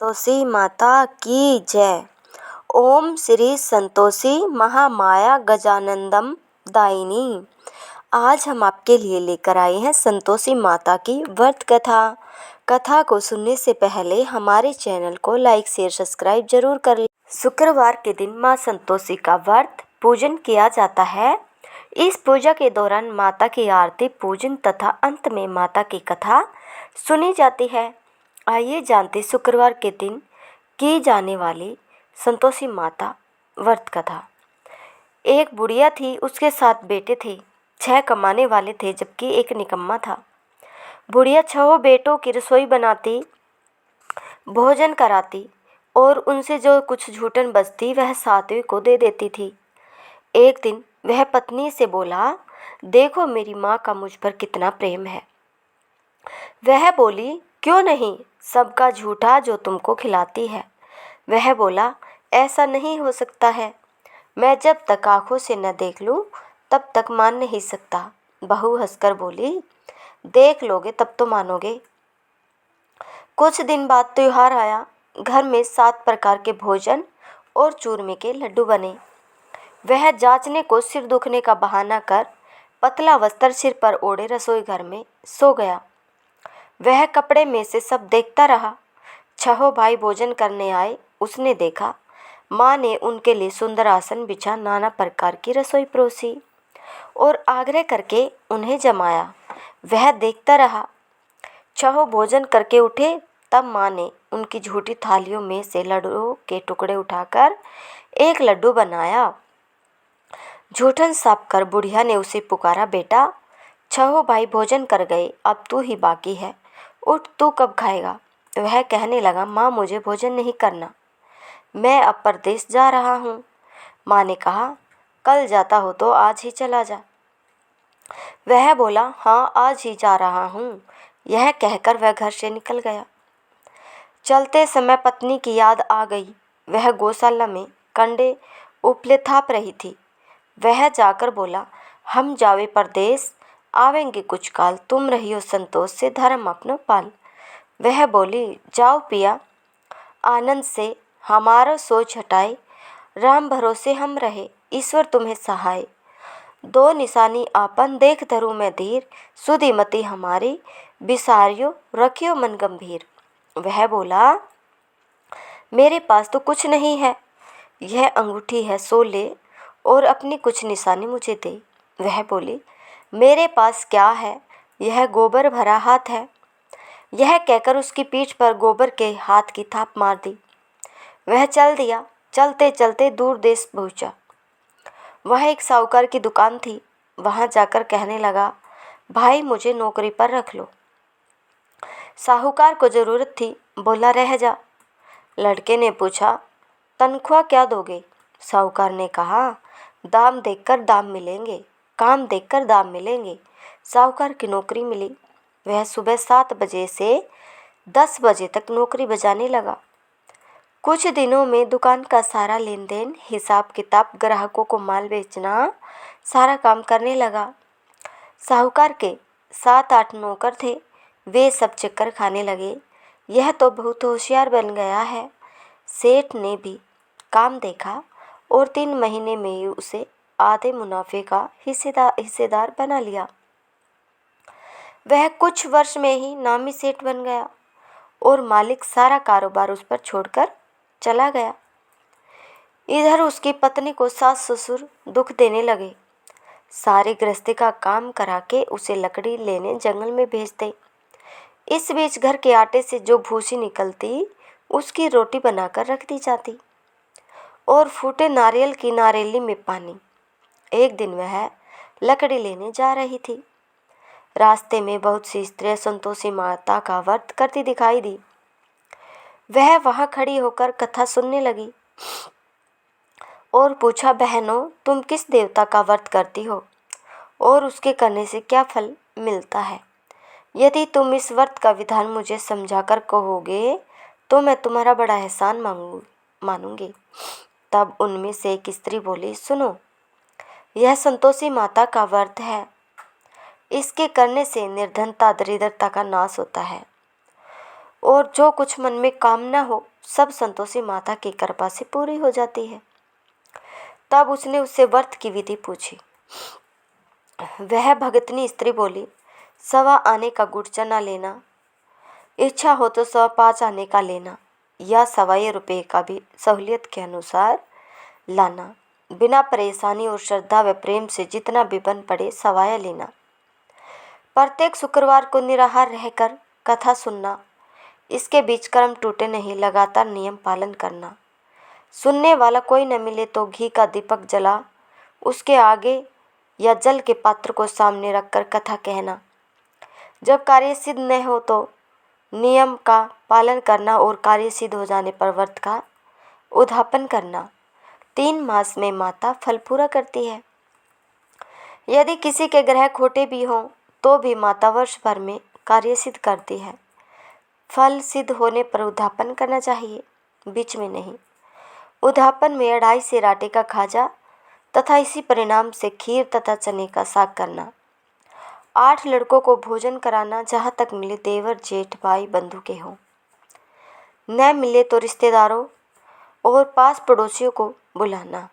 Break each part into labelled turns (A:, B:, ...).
A: संतोषी माता की जय। ओम श्री संतोषी महामाया गजानंदम दायिनी। आज हम आपके लिए लेकर आए हैं संतोषी माता की व्रत कथा। कथा को सुनने से पहले हमारे चैनल को लाइक शेयर सब्सक्राइब जरूर कर लें। शुक्रवार के दिन माँ संतोषी का व्रत पूजन किया जाता है। इस पूजा के दौरान माता की आरती पूजन तथा अंत में माता की कथा सुनी जाती है। आइए जानते शुक्रवार के दिन की जाने वाली संतोषी माता व्रत कथा। एक बुढ़िया थी, उसके 7 बेटे थे। 6 कमाने वाले थे जबकि एक निकम्मा था। बुढ़िया 6 बेटों की रसोई बनाती, भोजन कराती और उनसे जो कुछ झूठन बचती वह 7वीं को दे देती थी। एक दिन वह पत्नी से बोला, देखो मेरी माँ का मुझ पर कितना प्रेम है। वह बोली, क्यों नहीं, सबका झूठा जो तुमको खिलाती है। वह बोला, ऐसा नहीं हो सकता है, मैं जब तक आंखों से न देख लूं तब तक मान नहीं सकता। बहू हंसकर बोली, देख लोगे तब तो मानोगे। कुछ दिन बाद त्योहार आया। घर में 7 प्रकार के भोजन और चूरमे के लड्डू बने। वह जांचने को सिर दुखने का बहाना कर पतला वस्त्र सिर पर ओढ़े रसोई घर में सो गया। वह कपड़े में से सब देखता रहा। 6 भाई भोजन करने आए। उसने देखा माँ ने उनके लिए सुंदर आसन बिछा नाना प्रकार की रसोई परोसी और आग्रह करके उन्हें जमाया। वह देखता रहा। 6 भोजन करके उठे तब माँ ने उनकी झूठी थालियों में से लड्डुओं के टुकड़े उठाकर एक लड्डू बनाया। झूठन साफ कर बुढ़िया ने उसे पुकारा, बेटा 6 भाई भोजन कर गए, अब तू ही बाकी है, उठ, तू कब खाएगा। वह कहने लगा, माँ मुझे भोजन नहीं करना, मैं अब परदेश जा रहा हूँ। माँ ने कहा, कल जाता हो तो आज ही चला जा। वह बोला, हाँ आज ही जा रहा हूँ। यह कहकर वह घर से निकल गया। चलते समय पत्नी की याद आ गई। वह गौशाला में कंडे उपले थाप रही थी। वह जाकर बोला, हम जावे परदेश, आवेंगे कुछ काल, तुम रहियो संतोष से धर्म अपनो पाल। वह बोली, जाओ पिया, आनंद से हमारा सोच हटाए, राम भरोसे हम रहे, ईश्वर तुम्हें सहाय। 2 निशानी आपन देख धरू मैं धीर, सुधी मति हमारी बिसारियो रखियो मन गंभीर। वह बोला, मेरे पास तो कुछ नहीं है, यह अंगूठी है, सो ले और अपनी कुछ निशानी मुझे दे। वह बोली, मेरे पास क्या है, यह गोबर भरा हाथ है। यह कहकर उसकी पीठ पर गोबर के हाथ की थाप मार दी। वह चल दिया। चलते चलते दूर देश पहुंचा। वह एक साहूकार की दुकान थी। वहां जाकर कहने लगा, भाई मुझे नौकरी पर रख लो। साहूकार को जरूरत थी, बोला, रह जा। लड़के ने पूछा, तनख्वाह क्या दोगे। साहूकार ने कहा, दाम देखकर दाम मिलेंगे, काम देखकर दाम मिलेंगे। साहूकार की नौकरी मिली। वह सुबह 7 बजे से 10 बजे तक नौकरी बजाने लगा। कुछ दिनों में दुकान का सारा लेन देन, हिसाब किताब, ग्राहकों को माल बेचना, सारा काम करने लगा। साहूकार के 7-8 नौकर थे। वे सब चक्कर खाने लगे, यह तो बहुत होशियार बन गया है। सेठ ने भी काम देखा और 3 महीने में ही उसे आधे मुनाफे का हिस्सेदार बना लिया। वह कुछ वर्ष में ही नामी सेठ बन गया और मालिक सारा कारोबार उस पर छोड़कर चला गया। इधर उसकी पत्नी को सास ससुर दुख देने लगे। सारे गृहस्थी का काम करा के उसे लकड़ी लेने जंगल में भेजते। इस बीच घर के आटे से जो भूसी निकलती उसकी रोटी बनाकर रख दी जाती और फूटे नारियल की नारेली में पानी। एक दिन वह लकड़ी लेने जा रही थी। रास्ते में बहुत सी स्त्रियां संतोषी माता का व्रत करती दिखाई दी। वह वहां खड़ी होकर कथा सुनने लगी और पूछा, बहनों तुम किस देवता का व्रत करती हो और उसके करने से क्या फल मिलता है। यदि तुम इस व्रत का विधान मुझे समझाकर कहोगे तो मैं तुम्हारा बड़ा एहसान मानूंगी। तब उनमें से एक स्त्री बोली, सुनो, यह संतोषी माता का व्रत है। इसके करने से निर्धनता दरिद्रता का नाश होता है और जो कुछ मन में कामना हो सब संतोषी माता की कृपा से पूरी हो जाती है। तब उसने उससे व्रत की विधि पूछी। वह भगतनी स्त्री बोली, 1.25 आने का गुड़ चना लेना, इच्छा हो तो 5.25 आने का लेना, या 1.25 रुपये का भी सहूलियत के अनुसार लाना। बिना परेशानी और श्रद्धा व प्रेम से जितना भी बन पड़े 1.25 लेना। प्रत्येक शुक्रवार को निराहार रहकर कथा सुनना। इसके बीच कर्म टूटे नहीं, लगातार नियम पालन करना। सुनने वाला कोई न मिले तो घी का दीपक जला उसके आगे या जल के पात्र को सामने रखकर कथा कहना। जब कार्य सिद्ध न हो तो नियम का पालन करना और कार्य सिद्ध हो जाने पर व्रत का उद्यापन करना। 3 मास में माता फल पूरा करती है। यदि किसी के ग्रह खोटे भी हों तो भी माता वर्ष भर में कार्य सिद्ध करती है। फल सिद्ध होने पर उद्यापन करना चाहिए, बीच में नहीं। उद्यापन में 2.5 सेर आटे का खाजा तथा इसी परिणाम से खीर तथा चने का साग करना। 8 लड़कों को भोजन कराना, जहाँ तक मिले देवर जेठ भाई बंधु के हों। न मिले तो रिश्तेदारों और पास पड़ोसियों को बुलाना,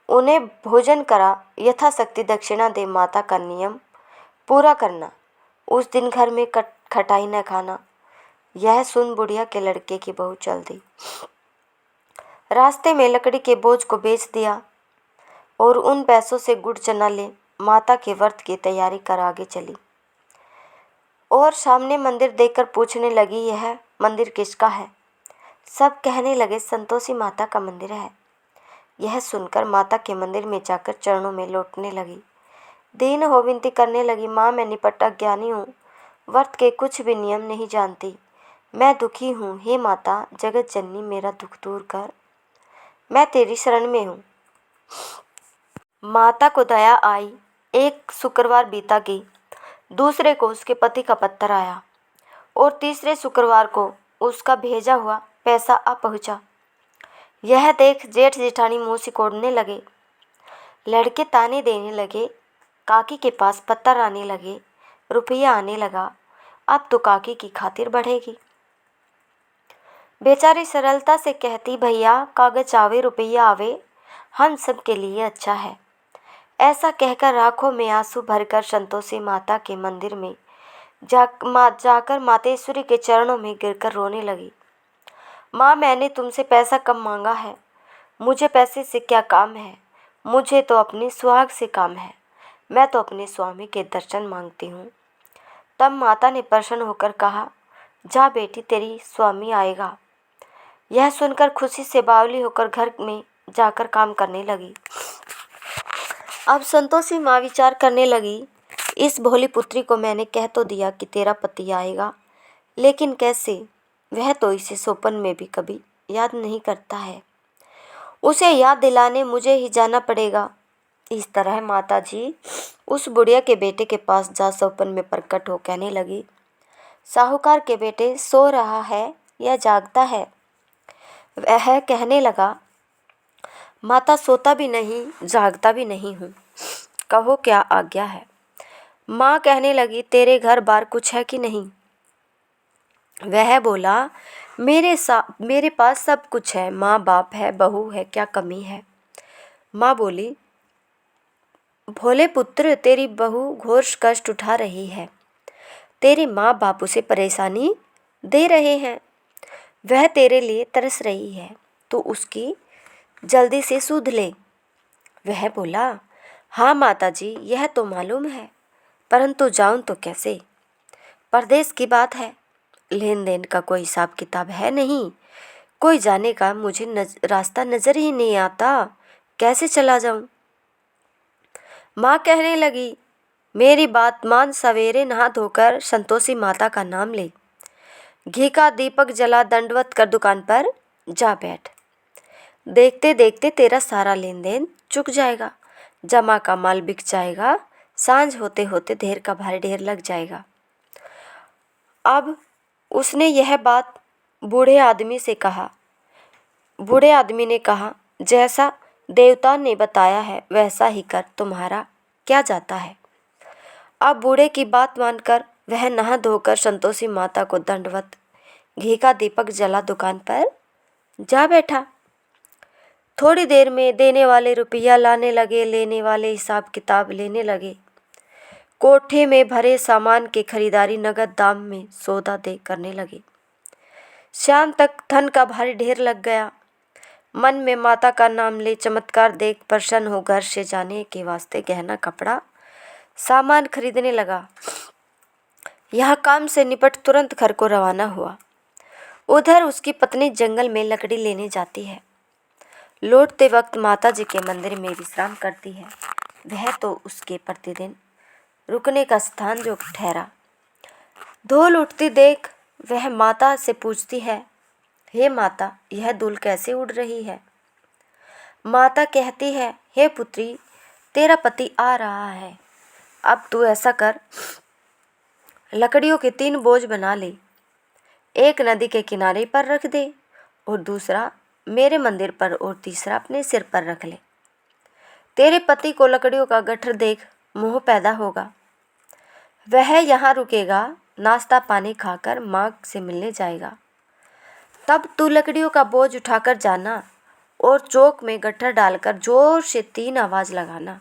A: उन्हें भोजन करा यथाशक्ति दक्षिणा दे माता का नियम पूरा करना। उस दिन घर में खटाई न खाना। यह सुन बुढ़िया के लड़के की बहू चल दी। रास्ते में लकड़ी के बोझ को बेच दिया और उन पैसों से गुड़ चना ले माता के व्रत की तैयारी कर आगे चली। और सामने मंदिर देखकर पूछने लगी, यह मंदिर किसका है? सब कहने लगे, संतोषी माता का मंदिर है। यह सुनकर माता के मंदिर में जाकर चरणों में लौटने लगी। दीन हो विनती करने लगी, माँ मैं निपट अज्ञानी हूँ, व्रत के कुछ भी नियम नहीं जानती, मैं दुखी हूँ। हे माता जगत जननी मेरा दुख दूर कर, मैं तेरी शरण में हूँ। माता को दया आई। एक शुक्रवार बीता गई, दूसरे को उसके पति का पत्र आया और तीसरे शुक्रवार को उसका भेजा हुआ पैसा आ पहुँचा। यह देख जेठ जेठानी मुँह सिकोड़ने लगे। लड़के ताने देने लगे। काकी के पास पत्थर आने लगे, रुपया आने लगा, अब तो काकी की खातिर बढ़ेगी। बेचारी सरलता से कहती, भैया कागज आवे रुपया आवे, हम सब के लिए अच्छा है। ऐसा कहकर आंखों में आंसू भरकर संतोषी माता के मंदिर में जाकर मातेश्वरी के चरणों में गिरकर रोने लगी। माँ मैंने तुमसे पैसा कम मांगा है, मुझे पैसे से क्या काम है, मुझे तो अपने सुहाग से काम है, मैं तो अपने स्वामी के दर्शन मांगती हूँ। तब माता ने प्रसन्न होकर कहा, जा बेटी तेरी स्वामी आएगा। यह सुनकर खुशी से बावली होकर घर में जाकर काम करने लगी। अब संतोषी माँ विचार करने लगी, इस भोली पुत्री को मैंने कह तो दिया कि तेरा पति आएगा, लेकिन कैसे? वह तो इसे सौपन में भी कभी याद नहीं करता है, उसे याद दिलाने मुझे ही जाना पड़ेगा। इस तरह माता जी उस बुढ़िया के बेटे के पास जा सौपन में प्रकट हो कहने लगी, साहूकार के बेटे सो रहा है या जागता है? वह कहने लगा, माता सोता भी नहीं जागता भी नहीं हूँ, कहो क्या आज्ञा है। माँ कहने लगी, तेरे घर बार कुछ है कि नहीं? वह बोला, मेरे पास सब कुछ है, माँ बाप है, बहू है, क्या कमी है? माँ बोली, भोले पुत्र तेरी बहू घोर कष्ट उठा रही है, तेरे माँ बाप उसे परेशानी दे रहे हैं, वह तेरे लिए तरस रही है, तो उसकी जल्दी से सुध ले। वह बोला, हाँ माता जी यह तो मालूम है, परंतु जाऊं तो कैसे? परदेश की बात है, लेन देन का कोई हिसाब किताब है नहीं, कोई जाने का मुझे रास्ता नजर ही नहीं आता, कैसे चला जाऊं? माँ कहने लगी, मेरी बात मान, सवेरे नहा धोकर संतोषी माता का नाम ले, घी का दीपक जला, दंडवत कर दुकान पर जा बैठ। देखते देखते तेरा सारा लेन देन चुक जाएगा, जमा का माल बिक जाएगा, सांझ होते होते ढेर का भारी ढेर लग जाएगा। अब उसने यह बात बूढ़े आदमी से कहा। बूढ़े आदमी ने कहा, जैसा देवता ने बताया है वैसा ही कर, तुम्हारा क्या जाता है। अब बूढ़े की बात मानकर वह नहा धोकर संतोषी माता को दंडवत घी का दीपक जला दुकान पर जा बैठा। थोड़ी देर में देने वाले रुपया लाने लगे, लेने वाले हिसाब किताब लेने लगे। कोठे में भरे सामान की खरीदारी नगद दाम में सौदा दे करने लगे। शाम तक धन का भारी ढेर लग गया। मन में माता का नाम ले चमत्कार देख प्रसन्न हो घर से जाने के वास्ते गहना कपड़ा सामान खरीदने लगा। यह काम से निपट तुरंत घर को रवाना हुआ। उधर उसकी पत्नी जंगल में लकड़ी लेने जाती है। लौटते वक्त माता जी के मंदिर में विश्राम करती है। वह तो उसके प्रतिदिन रुकने का स्थान जो ठहरा। धूल उठती देख वह माता से पूछती है, हे माता, यह धूल कैसे उड़ रही है? माता कहती है, हे पुत्री, तेरा पति आ रहा है। अब तू ऐसा कर, लकड़ियों के 3 बोझ बना ले। एक नदी के किनारे पर रख दे और दूसरा मेरे मंदिर पर और तीसरा अपने सिर पर रख ले। तेरे पति को लकड़ियों का गट्ठर देख मोह पैदा होगा। वह यहाँ रुकेगा, नाश्ता पानी खाकर माँ से मिलने जाएगा। तब तू लकड़ियों का बोझ उठाकर जाना और चौक में गट्ठर डालकर जोर से 3 आवाज़ लगाना।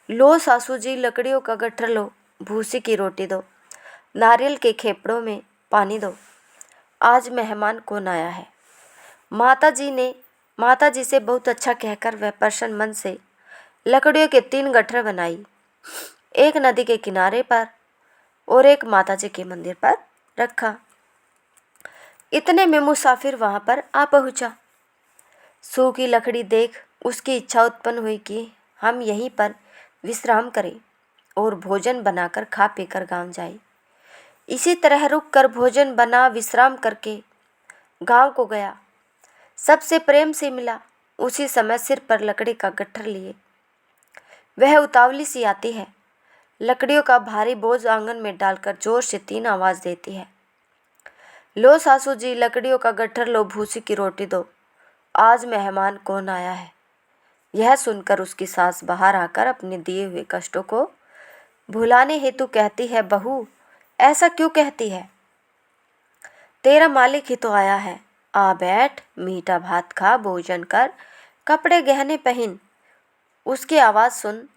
A: लो सासू जी, लकड़ियों का गट्ठर लो, भूसी की रोटी दो, नारियल के खेपड़ों में पानी दो, आज मेहमान कौन आया है। माता जी से बहुत अच्छा कहकर वह प्रसन्न मन से लकड़ियों के 3 गट्ठर बनाई, एक नदी के किनारे पर और एक माता जी के मंदिर पर रखा। इतने में मुसाफिर वहाँ पर आ पहुँचा। सूखी लकड़ी देख उसकी इच्छा उत्पन्न हुई कि हम यहीं पर विश्राम करें और भोजन बनाकर खा पीकर गांव जाए। इसी तरह रुक कर भोजन बना विश्राम करके गांव को गया। सबसे प्रेम से मिला। उसी समय सिर पर लकड़ी का गट्ठर लिए वह उतावली सी आती है। लकड़ियों का भारी बोझ आंगन में डालकर जोर से 3 आवाज़ देती है, लो सासू जी, लकड़ियों का गट्ठर लो, भूसी की रोटी दो, आज मेहमान कौन आया है। यह सुनकर उसकी सास बाहर आकर अपने दिए हुए कष्टों को भुलाने हेतु कहती है, बहू, ऐसा क्यों कहती है? तेरा मालिक ही तो आया है। आ बैठ, मीठा भात खा, भोजन कर, कपड़े गहने पहन। उसकी आवाज़ सुन।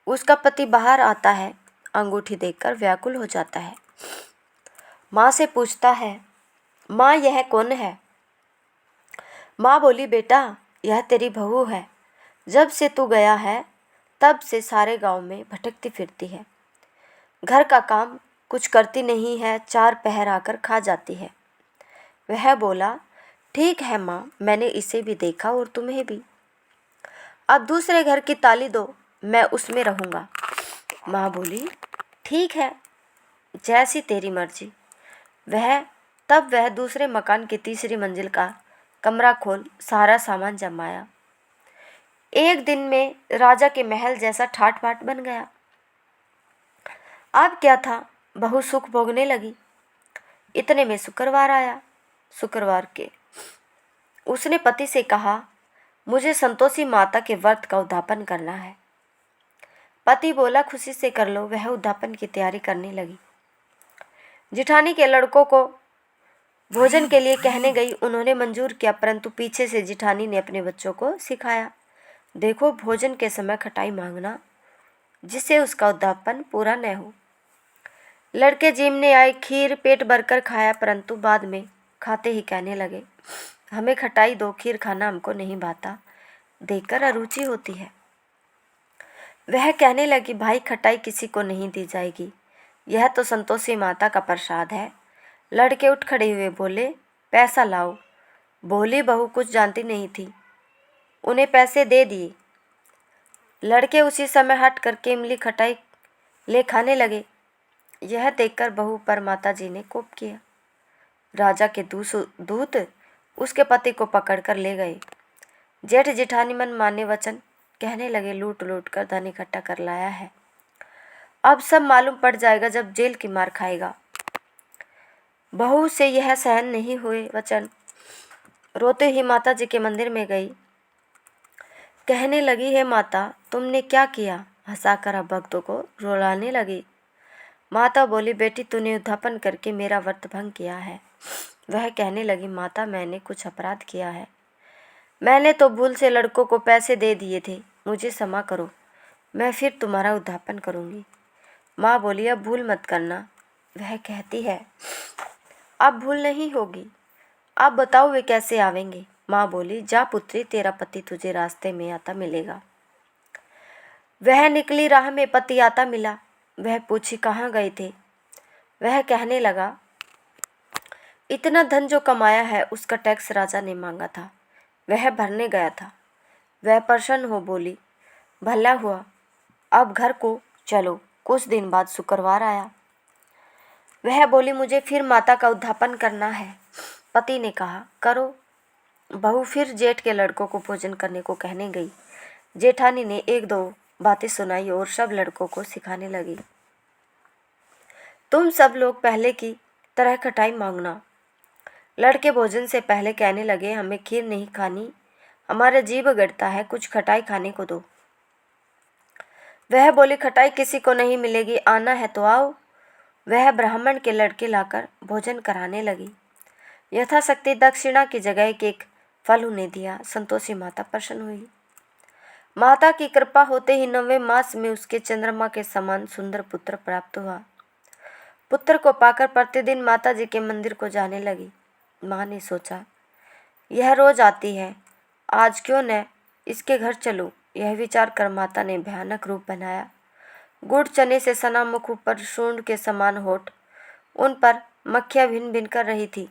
A: उसका पति बाहर आता है। अंगूठी देखकर व्याकुल हो जाता है। माँ से पूछता है, माँ, यह कौन है? माँ बोली, बेटा, यह तेरी बहू है। जब से तू गया है तब से सारे गांव में भटकती फिरती है। घर का काम कुछ करती नहीं है, 4 पहर आकर खा जाती है। वह बोला, ठीक है माँ, मैंने इसे भी देखा और तुम्हें भी। अब दूसरे घर की ताली दो, मैं उसमें रहूँगा। माँ बोली, ठीक है, जैसी तेरी मर्जी। तब वह दूसरे मकान की तीसरी मंजिल का कमरा खोल सारा सामान जमाया। एक दिन में राजा के महल जैसा ठाट बाट बन गया। अब क्या था, बहू सुख भोगने लगी। इतने में शुक्रवार आया। शुक्रवार के उसने पति से कहा, मुझे संतोषी माता के व्रत का उद्यापन करना है। पति बोला, खुशी से कर लो। वह उद्यापन की तैयारी करने लगी। जिठानी के लड़कों को भोजन के लिए कहने गई। उन्होंने मंजूर किया, परंतु पीछे से जिठानी ने अपने बच्चों को सिखाया, देखो, भोजन के समय खटाई मांगना, जिससे उसका उद्यापन पूरा न हो। लड़के जिमने आए, खीर पेट भरकर खाया, परंतु बाद में खाते ही कहने लगे, हमें खटाई दो, खीर खाना हमको नहीं भाता, देखकर अरुचि होती है। वह कहने लगी, भाई, खटाई किसी को नहीं दी जाएगी, यह तो संतोषी माता का प्रसाद है। लड़के उठ खड़े हुए बोले, पैसा लाओ। बोली बहू कुछ जानती नहीं थी, उन्हें पैसे दे दिए। लड़के उसी समय हट करके इमली खटाई ले खाने लगे। यह देखकर बहू पर माता जी ने कोप किया। राजा के दूत उसके पति को पकड़कर ले गए। जेठ जिठानी मन माने वचन कहने लगे, लूट लूट कर धन इकट्ठा कर लाया है, अब सब मालूम पड़ जाएगा जब जेल की मार खाएगा। बहू से यह सहन नहीं हुए वचन। रोते ही माता जी के मंदिर में गई। कहने लगी, हे माता, तुमने क्या किया? हंसाकर अब भक्तों को रुलाने लगी। माता बोली, बेटी, तूने उद्यापन करके मेरा व्रत भंग किया है। वह कहने लगी, माता मैंने कुछ अपराध किया है। मैंने तो भूल से लड़कों को पैसे दे दिए थे, मुझे क्षमा करो, मैं फिर तुम्हारा उद्धापन करूँगी। माँ बोली, अब भूल मत करना। वह कहती है, अब भूल नहीं होगी, आप बताओ वे कैसे आवेंगे। माँ बोली, जा पुत्री, तेरा पति तुझे रास्ते में आता मिलेगा। वह निकली, राह में पति आता मिला। वह पूछी, कहाँ गए थे। वह कहने लगा, इतना धन जो कमाया है उसका टैक्स राजा ने मांगा था, वह भरने गया था। वह प्रसन्न हो बोली, भला हुआ, अब घर को चलो। कुछ दिन बाद शुक्रवार आया। वह बोली, मुझे फिर माता का उद्धापन करना है। पति ने कहा, करो। बहू फिर जेठ के लड़कों को भोजन करने को कहने गई। जेठानी ने एक दो बातें सुनाई और सब लड़कों को सिखाने लगी। तुम सब लोग पहले की तरह खटाई मांगना। लड़के भोजन से पहले कहने लगे, हमें खीर नहीं खानी, हमारा जी बिगड़ता है, कुछ खटाई खाने को दो। वह बोली, खटाई किसी को नहीं मिलेगी, आना है तो आओ। वह ब्राह्मण के लड़के लाकर भोजन कराने लगी। यथाशक्ति दक्षिणा की जगह एक फल उन्हें दिया। संतोषी माता प्रसन्न हुई। माता की कृपा होते ही 9वें मास में उसके चंद्रमा के समान सुंदर पुत्र प्राप्त हुआ। पुत्र को पाकर प्रतिदिन माता जी के मंदिर को जाने लगी। माँ ने सोचा, यह रोज आती है, आज क्यों न इसके घर चलूं। यह विचार कर माता ने भयानक रूप बनाया। गुड़ चने से सना मुख, ऊपर सूंड के समान होठ, उन पर मक्खियाँ भिन भिन कर रही थी।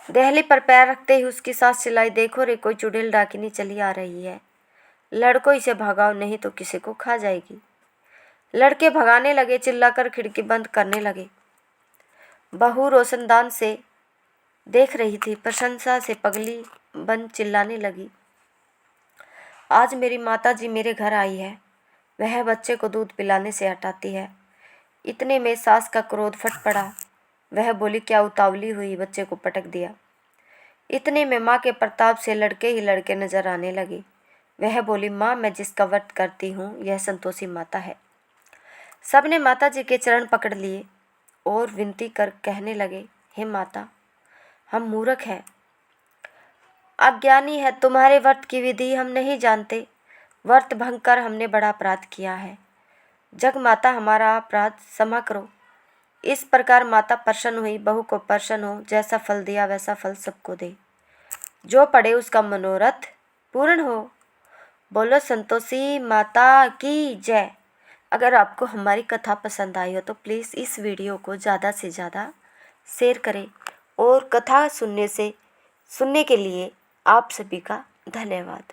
A: देहली पर पैर रखते ही उसकी सास चिल्लाई, देखो रे, कोई चुड़ैल डाकिनी चली आ रही है, लड़कों इसे भगाओ, नहीं तो किसी को खा जाएगी। लड़के भगाने लगे, चिल्लाकर खिड़की बंद करने लगे। बहू रोशनदान से देख रही थी, प्रशंसा से पगली बन चिल्लाने लगी, आज मेरी माता जी मेरे घर आई है। वह बच्चे को दूध पिलाने से हटाती है। इतने में सास का क्रोध फट पड़ा। वह बोली, क्या उतावली हुई, बच्चे को पटक दिया। इतने में माँ के प्रताप से लड़के ही लड़के नजर आने लगे। वह बोली, माँ मैं जिसका व्रत करती हूँ यह संतोषी माता है। सबने माता जी के चरण पकड़ लिए और विनती कर कहने लगे, हे माता, हम मूर्ख हैं, अज्ञानी है, तुम्हारे व्रत की विधि हम नहीं जानते, व्रत भंग कर हमने बड़ा अपराध किया है। जग माता हमारा अपराध क्षमा करो। इस प्रकार माता प्रसन्न हुई। बहू को प्रसन्न हो, जैसा फल दिया वैसा फल सबको दे, जो पढ़े उसका मनोरथ पूर्ण हो। बोलो संतोषी माता की जय। अगर आपको हमारी कथा पसंद आई हो तो प्लीज़ इस वीडियो को ज़्यादा से ज़्यादा शेयर करें और कथा सुनने के लिए आप सभी का धन्यवाद।